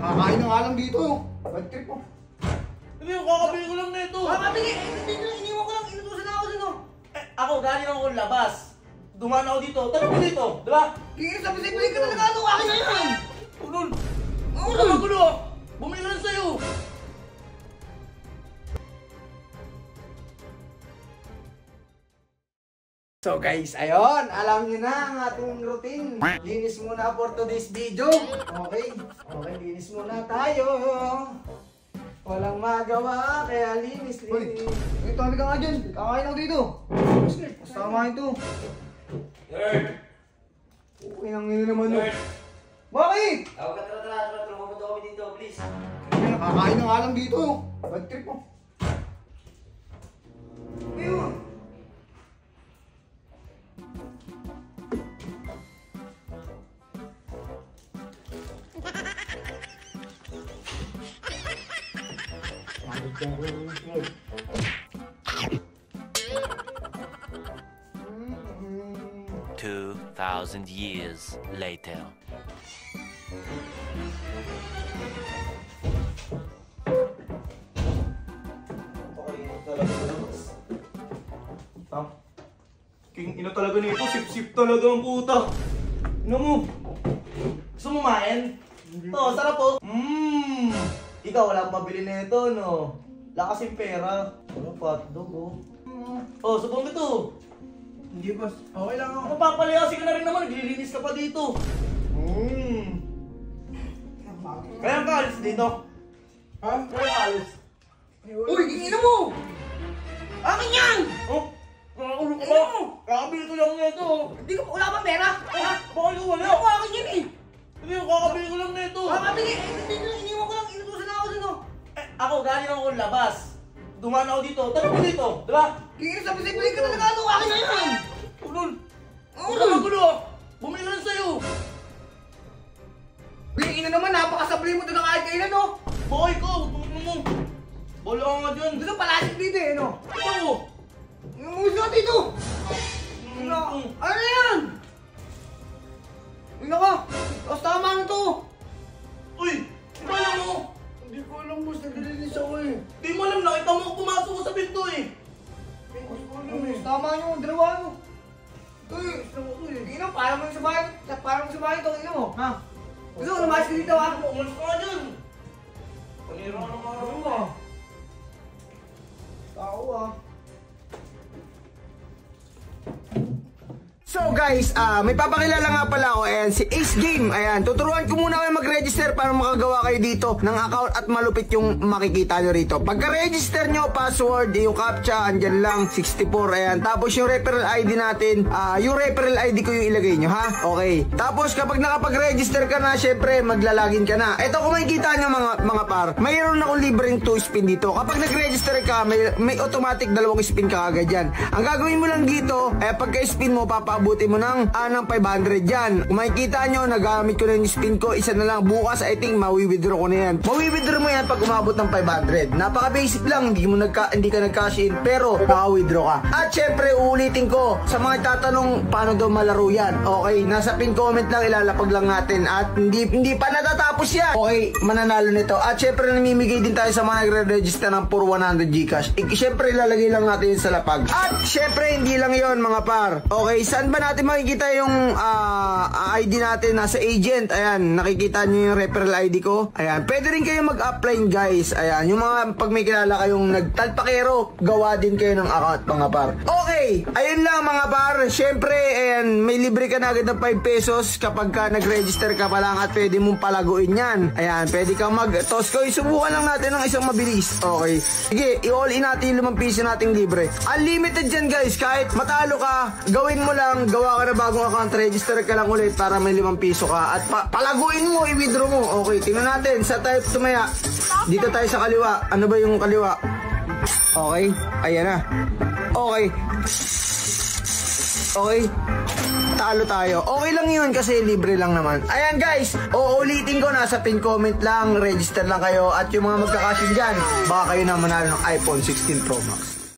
Kakain na nga lang dito. Bad trip mo. Ano yung kakabili ko lang na ito? Kakabili? Iniwan ko lang. Inutusan ako dito. Ako, galing ako labas. Dumaan ako dito. Tanong ko dito, di ba? Kaya sabi ka talaga ano. Akin na yan. Ulol. Ulol. Magulo. Bumili ka lang sa'yo. So guys, ayun, alam niyo na ang ating routine. Linis muna for today's video. Okay, linis muna tayo. Walang magawa, kaya linis. Ito, halika nga dyan. Kakain ako dito. Tama ito. Nerd! Okay, nangin naman yun. Bakit? Tawag ka tara. Mamunta kami dito, please. Kakain na nga lang dito. Bad trip mo. Ayun. 2,000 years later. King ina talaga nito, sip-sip talaga ang puta. Ino mo. Gusto mo main? Ito, sarap po. Ikaw wala kang mabili na ito, no? Wala kasing pera. Ano, hotdog, oh. Oh, subong ito. Hindi boss, okay lang ako. Mapapalayasin ka na rin naman, naglilinis ka pa dito. Kaya ka alis dito. Ha? Kaya ka alis. Uy, ina mo. Akin yan. Oh? Nakaulo ka ba? Kakabili ko lang nito. Hindi ko, wala bang pera? Ha? Bakit ko wala? Ako, akin yan eh. Hindi yung kakabili ko lang nito. Kakabili? Iniwan ko lang. Inutusan ako dito. Ako, galing ako labas. Dumaan ako dito. Tanong ko dito, di ba? Kaya sabi ka talaga ano. Akin na yan. Ulol. Ulol. Magulo. Bumili ka lang sa'yo. Ina naman, napakasabli mo doon na kahit kailan, no? Bakit ikaw? Tungkol mo. Bala ka nga dyan. Doon palasik dito eh, no? Ito. Yung muso dito. Ano yan? Ina ka. Tapos tama na to. Uy, kaya mo. Hindi ko alam boss, naglilinis ako eh. Di mo alam, nakita mo pumasok ko sa pinto eh. Tama nyo, dalawa nyo. Ito eh, ina, parang mo yung sabayan. Parang mo sabayan ito, ina mo. Ha? Gusto mo, lumayas ka dito ha? Umalis ka nga dyan. Panira ka ng araw mo ah. Tao ah. So guys, may papakilala nga pala ako. Ayan, si Ace Game. Ayan, tuturuan ko muna kayo mag-register para makagawa kayo dito ng account at malupit yung makikita nyo rito. Pagka-register nyo, password, yung captcha, andyan lang, 64. Ayan, tapos yung referral ID natin, yung referral ID ko yung ilagay nyo, ha? Okay. Tapos kapag nakapag-register ka na, syempre, maglalagin ka na. Ito kung makikita nyo mga par, mayroon akong libreng 2 spin dito. Kapag nag-register ka, may automatic 2 spin ka agad dyan. Ang gagawin mo lang dito, pagka-spin mo, abutin mo ng 500 yan. Kung makikita nyo, nagamit ko na yung spin ko. Isa na lang. Bukas, I think, mawi-withdraw ko na yan. Mawi-withdraw mo yan pag umabot ng 500. Napaka-basic lang. Hindi ka nag-cash in. Pero, maka-withdraw ka. At syempre, uulitin ko sa mga tatanong paano daw malaro yan. Okay, nasa pin comment lang, ilalapag lang natin. At hindi pa natatapos yan. Okay, mananalo nito. At syempre, namimigay din tayo sa mga nagre-register ng for 100 Gcash. Syempre, ilalagay lang natin yun sa lapag. At syempre, hindi lang yon mga par. Okay, saan ba natin makikita yung ID natin? Nasa agent. Ayan, nakikita nyo yung referral ID ko. Ayan, pwede rin kayo mag-apply guys. Ayan, yung mga pag may kilala kayong nagtalpakero, gawa din kayo ng account mga par. Okay, ayun lang mga par. Syempre, ayan, may libre ka na agad ng 5 pesos kapag ka nag-register ka pa lang at pwede mong palaguin yan. Ayan, pwede kang mag-toss coin. Subukan lang natin ng isang mabilis. Okay, sige, i-all in natin yung 5 piso nating libre. Unlimited dyan guys, kahit matalo ka, gawin mo lang, gawa ka na bagong account, register ka lang ulit para may 5 piso ka at palaguin mo, i-withdraw mo. Okay, tingnan natin sa tayo tumaya. Dito tayo sa kaliwa. Ano ba yung kaliwa? Okay, ayan na. Okay. Okay, talo tayo. Okay lang yun kasi libre lang naman. Ayan guys, uulitin ko, nasa pin comment lang, register lang kayo. At yung mga magkakasyon dyan, baka kayo na manalo ng iPhone 16 Pro Max.